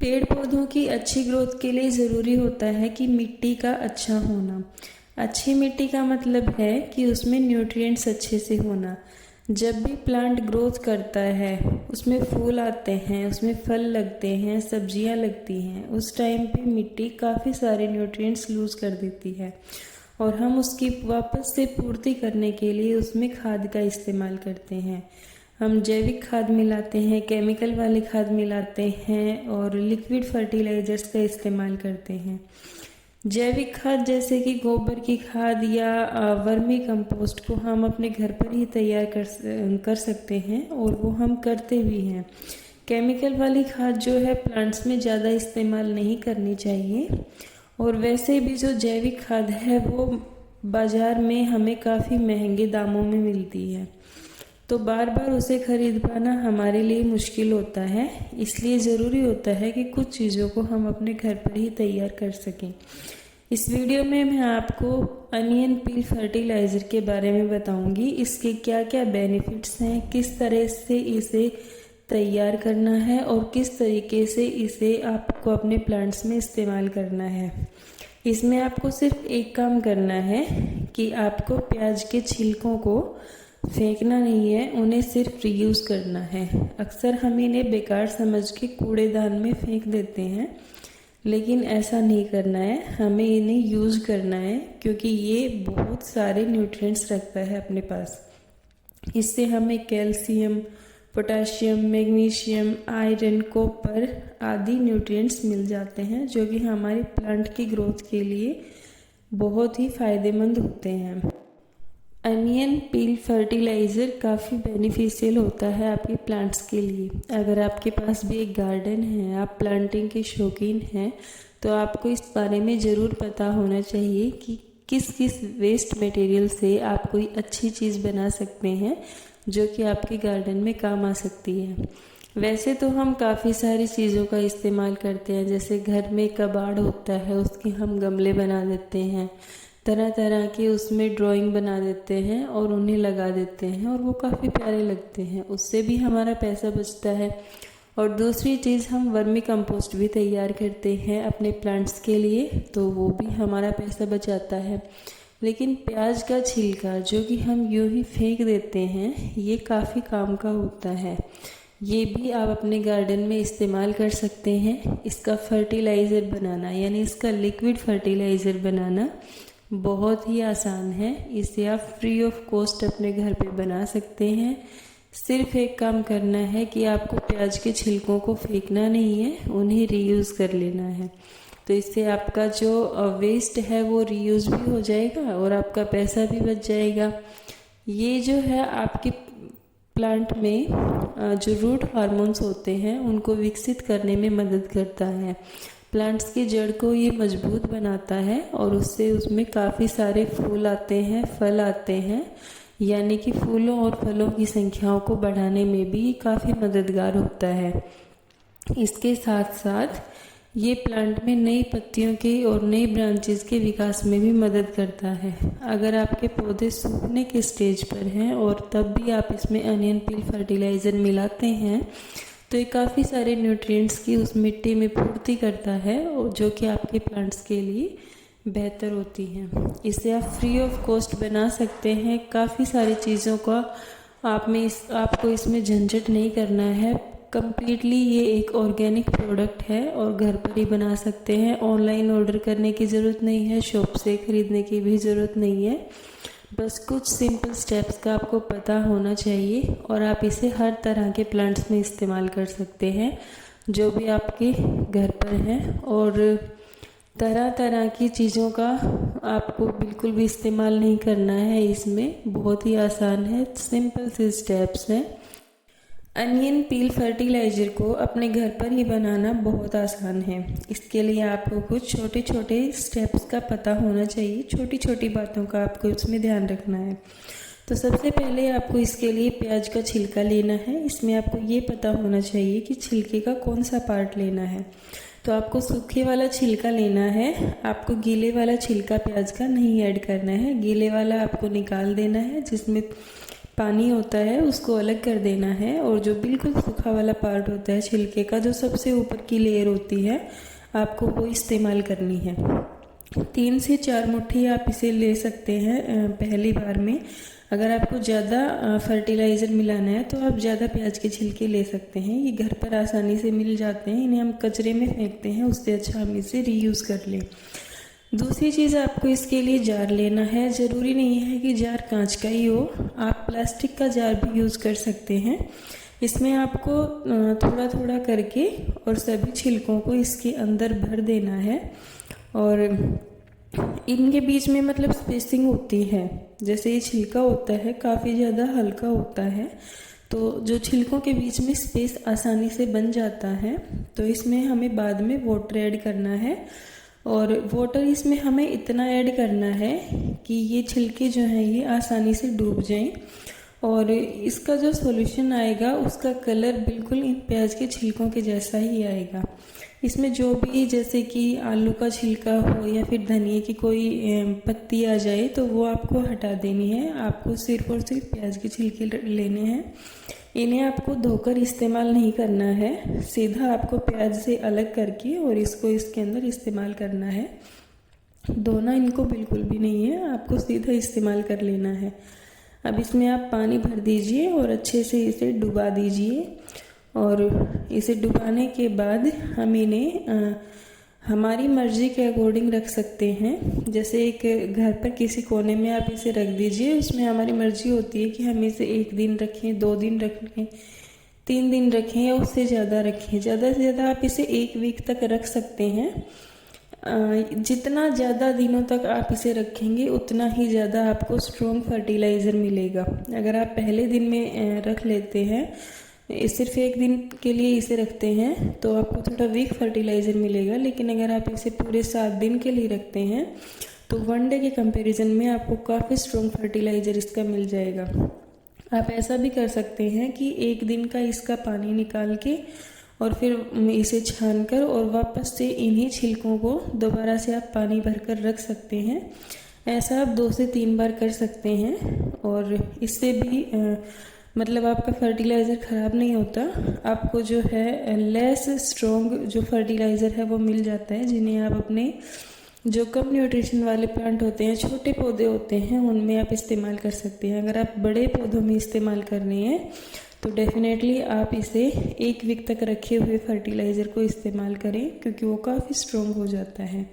पेड़ पौधों की अच्छी ग्रोथ के लिए ज़रूरी होता है कि मिट्टी का अच्छा होना। अच्छी मिट्टी का मतलब है कि उसमें न्यूट्रिएंट्स अच्छे से होना। जब भी प्लांट ग्रोथ करता है, उसमें फूल आते हैं, उसमें फल लगते हैं, सब्जियां लगती हैं, उस टाइम पे मिट्टी काफ़ी सारे न्यूट्रिएंट्स लूज़ कर देती है और हम उसकी वापस से पूर्ति करने के लिए उसमें खाद का इस्तेमाल करते हैं। हम जैविक खाद मिलाते हैं, केमिकल वाली खाद मिलाते हैं और लिक्विड फर्टिलाइजर्स का इस्तेमाल करते हैं। जैविक खाद जैसे कि गोबर की खाद या वर्मी कंपोस्ट को हम अपने घर पर ही तैयार कर सकते हैं और वो हम करते भी हैं। केमिकल वाली खाद जो है प्लांट्स में ज़्यादा इस्तेमाल नहीं करनी चाहिए और वैसे भी जो जैविक खाद है वो बाज़ार में हमें काफ़ी महंगे दामों में मिलती है, तो बार बार उसे खरीद पाना हमारे लिए मुश्किल होता है। इसलिए ज़रूरी होता है कि कुछ चीज़ों को हम अपने घर पर ही तैयार कर सकें। इस वीडियो में मैं आपको अनियन पील फर्टिलाइज़र के बारे में बताऊंगी। इसके क्या क्या बेनिफिट्स हैं, किस तरह से इसे तैयार करना है और किस तरीके से इसे आपको अपने प्लांट्स में इस्तेमाल करना है। इसमें आपको सिर्फ एक काम करना है कि आपको प्याज के छिलकों को फेंकना नहीं है, उन्हें सिर्फ रीयूज़ करना है। अक्सर हम इन्हें बेकार समझ के कूड़ेदान में फेंक देते हैं, लेकिन ऐसा नहीं करना है, हमें इन्हें यूज़ करना है क्योंकि ये बहुत सारे न्यूट्रिएंट्स रखता है अपने पास। इससे हमें calcium, potassium, magnesium, iron, copper आदि न्यूट्रिएंट्स मिल जाते हैं जो कि हमारे प्लांट की ग्रोथ के लिए बहुत ही फ़ायदेमंद होते हैं। अनियन पील फर्टिलाइज़र काफ़ी बेनिफिशियल होता है आपके प्लांट्स के लिए। अगर आपके पास भी एक गार्डन है, आप प्लांटिंग के शौकीन हैं, तो आपको इस बारे में ज़रूर पता होना चाहिए कि किस किस वेस्ट मटेरियल से आप कोई अच्छी चीज़ बना सकते हैं जो कि आपके गार्डन में काम आ सकती है। वैसे तो हम काफ़ी सारी चीज़ों का इस्तेमाल करते हैं, जैसे घर में कबाड़ होता है उसके हम गमले बना देते हैं, तरह तरह के उसमें ड्राइंग बना देते हैं और उन्हें लगा देते हैं और वो काफ़ी प्यारे लगते हैं, उससे भी हमारा पैसा बचता है। और दूसरी चीज़, हम वर्मी कंपोस्ट भी तैयार करते हैं अपने प्लांट्स के लिए, तो वो भी हमारा पैसा बचाता है। लेकिन प्याज का छिलका जो कि हम यूं ही फेंक देते हैं, ये काफ़ी काम का होता है। ये भी आप अपने गार्डन में इस्तेमाल कर सकते हैं। इसका फर्टिलाइज़र बनाना यानी इसका लिक्विड फर्टिलाइज़र बनाना बहुत ही आसान है। इसे आप फ्री ऑफ कॉस्ट अपने घर पे बना सकते हैं। सिर्फ एक काम करना है कि आपको प्याज के छिलकों को फेंकना नहीं है, उन्हें रीयूज़ कर लेना है। तो इससे आपका जो वेस्ट है वो रीयूज़ भी हो जाएगा और आपका पैसा भी बच जाएगा। ये जो है आपके प्लांट में जो रूट हार्मोन्स होते हैं उनको विकसित करने में मदद करता है। प्लांट्स की जड़ को ये मजबूत बनाता है और उससे उसमें काफ़ी सारे फूल आते हैं, फल आते हैं, यानी कि फूलों और फलों की संख्याओं को बढ़ाने में भी काफ़ी मददगार होता है। इसके साथ साथ ये प्लांट में नई पत्तियों के और नई ब्रांचेस के विकास में भी मदद करता है। अगर आपके पौधे सूखने के स्टेज पर हैं और तब भी आप इसमें अनियन पील फर्टिलाइज़र मिलाते हैं, तो ये काफ़ी सारे न्यूट्रिएंट्स की उस मिट्टी में पूर्ति करता है और जो कि आपके प्लांट्स के लिए बेहतर होती हैं। इसे आप फ्री ऑफ कॉस्ट बना सकते हैं। काफ़ी सारी चीज़ों का आपको इसमें झंझट नहीं करना है। कम्प्लीटली ये एक ऑर्गेनिक प्रोडक्ट है और घर पर ही बना सकते हैं। ऑनलाइन ऑर्डर करने की ज़रूरत नहीं है, शॉप से ख़रीदने की भी ज़रूरत नहीं है। बस कुछ सिंपल स्टेप्स का आपको पता होना चाहिए और आप इसे हर तरह के प्लांट्स में इस्तेमाल कर सकते हैं जो भी आपके घर पर हैं। और तरह तरह की चीज़ों का आपको बिल्कुल भी इस्तेमाल नहीं करना है। इसमें बहुत ही आसान है, सिंपल से स्टेप्स हैं। अनियन पील फर्टिलाइज़र को अपने घर पर ही बनाना बहुत आसान है। इसके लिए आपको कुछ छोटे छोटे स्टेप्स का पता होना चाहिए, छोटी छोटी बातों का आपको इसमें ध्यान रखना है। तो सबसे पहले आपको इसके लिए प्याज का छिलका लेना है। इसमें आपको ये पता होना चाहिए कि छिलके का कौन सा पार्ट लेना है। तो आपको सूखे वाला छिलका लेना है, आपको गीले वाला छिलका प्याज का नहीं ऐड करना है। गीले वाला आपको निकाल देना है, जिसमें पानी होता है उसको अलग कर देना है, और जो बिल्कुल सूखा वाला पार्ट होता है छिलके का, जो सबसे ऊपर की लेयर होती है, आपको वो इस्तेमाल करनी है। 3 से 4 मुट्ठी आप इसे ले सकते हैं पहली बार में। अगर आपको ज़्यादा फर्टिलाइज़र मिलाना है तो आप ज़्यादा प्याज के छिलके ले सकते हैं, ये घर पर आसानी से मिल जाते हैं। इन्हें हम कचरे में फेंकते हैं, उससे अच्छा हम इसे रीयूज़ कर लें। दूसरी चीज़, आपको इसके लिए जार लेना है। ज़रूरी नहीं है कि जार कांच का ही हो, आप प्लास्टिक का जार भी यूज़ कर सकते हैं। इसमें आपको थोड़ा थोड़ा करके और सभी छिलकों को इसके अंदर भर देना है, और इनके बीच में मतलब स्पेसिंग होती है। जैसे ये छिलका होता है काफ़ी ज़्यादा हल्का होता है, तो जो छिलकों के बीच में स्पेस आसानी से बन जाता है। तो इसमें हमें बाद में वाटर ऐड करना है, और वाटर इसमें हमें इतना ऐड करना है कि ये छिलके जो हैं ये आसानी से डूब जाएं, और इसका जो सॉल्यूशन आएगा उसका कलर बिल्कुल इन प्याज के छिलकों के जैसा ही आएगा। इसमें जो भी, जैसे कि आलू का छिलका हो या फिर धनिए की कोई पत्ती आ जाए, तो वो आपको हटा देनी है। आपको सिर्फ और सिर्फ प्याज के छिलके लेने हैं। इन्हें आपको धोकर इस्तेमाल नहीं करना है, सीधा आपको प्याज से अलग करके और इसको इसके अंदर इस्तेमाल करना है। धोना इनको बिल्कुल भी नहीं है, आपको सीधा इस्तेमाल कर लेना है। अब इसमें आप पानी भर दीजिए और अच्छे से इसे डुबा दीजिए, और इसे डुबाने के बाद हम इन्हें हमारी मर्ज़ी के अकॉर्डिंग रख सकते हैं। जैसे एक घर पर किसी कोने में आप इसे रख दीजिए, उसमें हमारी मर्ज़ी होती है कि हम इसे 1 दिन रखें, 2 दिन रखें, 3 दिन रखें या उससे ज़्यादा रखें। ज़्यादा से ज़्यादा आप इसे 1 वीक तक रख सकते हैं। जितना ज़्यादा दिनों तक आप इसे रखेंगे उतना ही ज़्यादा आपको स्ट्रॉन्ग फर्टिलाइज़र मिलेगा। अगर आप पहले दिन में रख लेते हैं, सिर्फ 1 दिन के लिए इसे रखते हैं, तो आपको थोड़ा वीक फर्टिलाइज़र मिलेगा। लेकिन अगर आप इसे पूरे 7 दिन के लिए रखते हैं तो 1 डे के कंपैरिजन में आपको काफ़ी स्ट्रॉन्ग फर्टिलाइज़र इसका मिल जाएगा। आप ऐसा भी कर सकते हैं कि 1 दिन का इसका पानी निकाल के और फिर इसे छान कर और वापस से इन्हीं छिलकों को दोबारा से आप पानी भरकर रख सकते हैं। ऐसा आप 2 से 3 बार कर सकते हैं, और इससे भी मतलब आपका फर्टिलाइज़र ख़राब नहीं होता। आपको जो है लेस स्ट्रॉन्ग जो फर्टिलाइज़र है वो मिल जाता है, जिन्हें आप अपने जो कम न्यूट्रिशन वाले प्लांट होते हैं, छोटे पौधे होते हैं, उनमें आप इस्तेमाल कर सकते हैं। अगर आप बड़े पौधों में इस्तेमाल कर रहे हैं तो डेफिनेटली आप इसे 1 वीक तक रखे हुए फर्टिलाइज़र को इस्तेमाल करें, क्योंकि वो काफ़ी स्ट्रॉन्ग हो जाता है।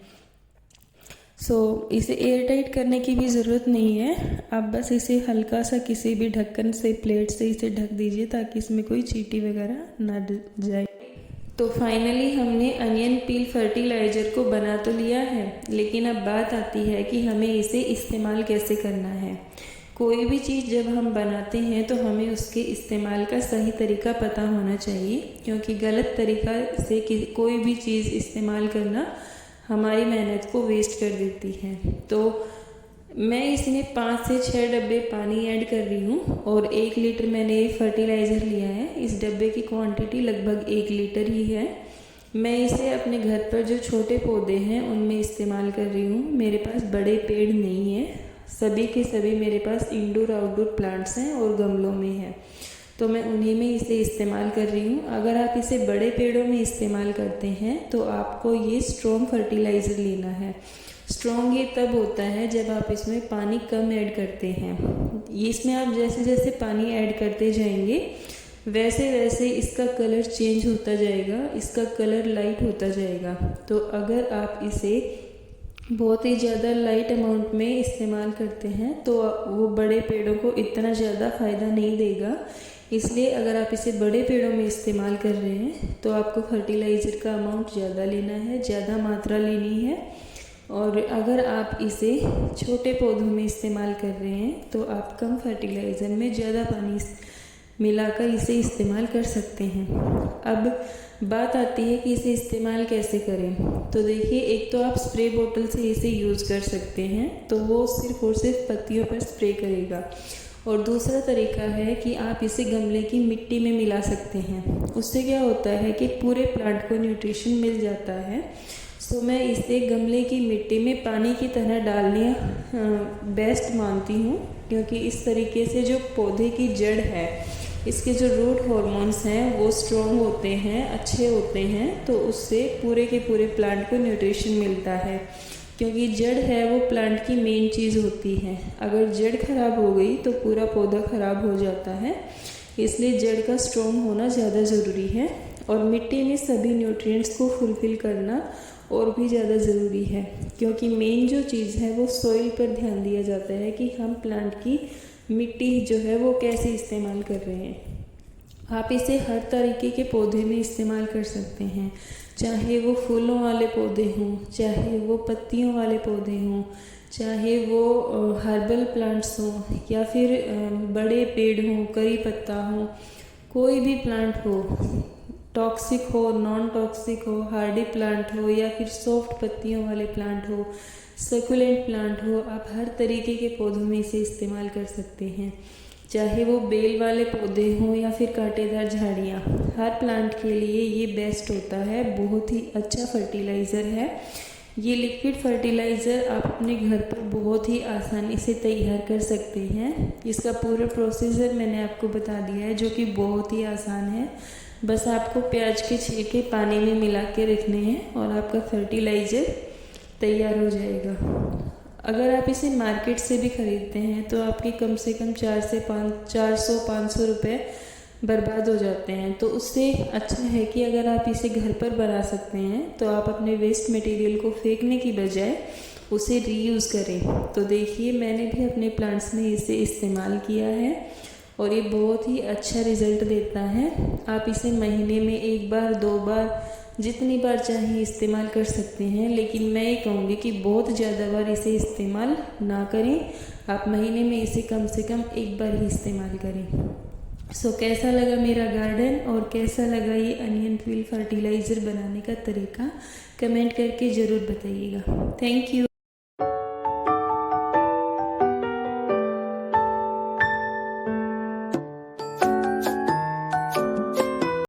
इसे एयर टाइट करने की भी ज़रूरत नहीं है। आप बस इसे हल्का सा किसी भी ढक्कन से, प्लेट से इसे ढक दीजिए, ताकि इसमें कोई चींटी वगैरह ना जाए। तो फाइनली हमने अनियन पील फर्टिलाइज़र को बना तो लिया है, लेकिन अब बात आती है कि हमें इसे इस्तेमाल कैसे करना है। कोई भी चीज़ जब हम बनाते हैं तो हमें उसके इस्तेमाल का सही तरीका पता होना चाहिए, क्योंकि गलत तरीका से कोई भी चीज़ इस्तेमाल करना हमारी मेहनत को वेस्ट कर देती है। तो मैं इसमें 5 से 6 डब्बे पानी ऐड कर रही हूँ, और 1 लीटर मैंने ये फर्टिलाइज़र लिया है। इस डब्बे की क्वांटिटी लगभग 1 लीटर ही है। मैं इसे अपने घर पर जो छोटे पौधे हैं उनमें इस्तेमाल कर रही हूँ। मेरे पास बड़े पेड़ नहीं है, सभी के सभी मेरे पास इंडोर आउटडोर प्लांट्स हैं और गमलों में हैं, तो मैं उन्हीं में इसे इस्तेमाल कर रही हूँ। अगर आप इसे बड़े पेड़ों में इस्तेमाल करते हैं तो आपको ये स्ट्रॉन्ग फर्टिलाइज़र लेना है। स्ट्रॉन्ग ये तब होता है जब आप इसमें पानी कम ऐड करते हैं। इसमें आप जैसे जैसे पानी ऐड करते जाएंगे वैसे वैसे इसका कलर चेंज होता जाएगा, इसका कलर लाइट होता जाएगा। तो अगर आप इसे बहुत ही ज़्यादा लाइट अमाउंट में इस्तेमाल करते हैं तो वो बड़े पेड़ों को इतना ज़्यादा फ़ायदा नहीं देगा। इसलिए अगर आप इसे बड़े पेड़ों में इस्तेमाल कर रहे हैं तो आपको फर्टिलाइज़र का अमाउंट ज़्यादा लेना है, ज़्यादा मात्रा लेनी है। और अगर आप इसे छोटे पौधों में इस्तेमाल कर रहे हैं तो आप कम फर्टिलाइज़र में ज़्यादा पानी मिलाकर इसे इस्तेमाल कर सकते हैं। अब बात आती है कि इसे इस्तेमाल कैसे करें। तो देखिए, एक तो आप स्प्रे बोतल से इसे यूज़ कर सकते हैं, तो वो सिर्फ़ और सिर्फ पत्तियों पर स्प्रे करेगा। और दूसरा तरीका है कि आप इसे गमले की मिट्टी में मिला सकते हैं। उससे क्या होता है कि पूरे प्लांट को न्यूट्रिशन मिल जाता है। सो मैं इसे गमले की मिट्टी में पानी की तरह डालने बेस्ट मानती हूँ, क्योंकि इस तरीके से जो पौधे की जड़ है, इसके जो रूट हार्मोन्स हैं वो स्ट्रॉन्ग होते हैं, अच्छे होते हैं, तो उससे पूरे के पूरे प्लांट को न्यूट्रिशन मिलता है। क्योंकि जड़ है वो प्लांट की मेन चीज़ होती है। अगर जड़ खराब हो गई तो पूरा पौधा खराब हो जाता है, इसलिए जड़ का स्ट्रॉन्ग होना ज़्यादा ज़रूरी है। और मिट्टी में सभी न्यूट्रिएंट्स को फुलफ़िल करना और भी ज़्यादा ज़रूरी है, क्योंकि मेन जो चीज़ है वो सॉइल पर ध्यान दिया जाता है कि हम प्लांट की मिट्टी जो है वो कैसे इस्तेमाल कर रहे हैं। आप इसे हर तरीके के पौधे में इस्तेमाल कर सकते हैं, चाहे वो फूलों वाले पौधे हों, चाहे वो पत्तियों वाले पौधे हों, चाहे वो हर्बल प्लांट्स हों, या फिर बड़े पेड़ हों, करी पत्ता हो, कोई भी प्लांट हो, टॉक्सिक हो, नॉन टॉक्सिक हो, हार्डी प्लांट हो, या फिर सॉफ्ट पत्तियों वाले प्लांट हो, सकुलेंट प्लांट हो, आप हर तरीके के पौधों में इसे इस्तेमाल कर सकते हैं। चाहे वो बेल वाले पौधे हों या फिर कांटेदार झाड़ियाँ, हर प्लांट के लिए ये बेस्ट होता है। बहुत ही अच्छा फर्टिलाइज़र है। ये लिक्विड फर्टिलाइज़र आप अपने घर पर बहुत ही आसानी से तैयार कर सकते हैं। इसका पूरा प्रोसीजर मैंने आपको बता दिया है, जो कि बहुत ही आसान है। बस आपको प्याज के छिलके पानी में मिला के रखने हैं और आपका फर्टिलाइज़र तैयार हो जाएगा। अगर आप इसे मार्केट से भी ख़रीदते हैं तो आपके कम से कम 400-500 रुपये बर्बाद हो जाते हैं। तो उससे अच्छा है कि अगर आप इसे घर पर बना सकते हैं तो आप अपने वेस्ट मटेरियल को फेंकने की बजाय उसे रीयूज़ करें। तो देखिए, मैंने भी अपने प्लांट्स में इसे इस्तेमाल किया है और ये बहुत ही अच्छा रिज़ल्ट देता है। आप इसे महीने में 1 बार 2 बार जितनी बार चाहे इस्तेमाल कर सकते हैं, लेकिन मैं ये कहूँगी कि बहुत ज़्यादा बार इसे इस्तेमाल ना करें। आप महीने में इसे कम से कम 1 बार ही इस्तेमाल करें। सो कैसा लगा मेरा गार्डन और कैसा लगा ये अनियन पील फर्टिलाइज़र बनाने का तरीका, कमेंट करके ज़रूर बताइएगा। Thank you.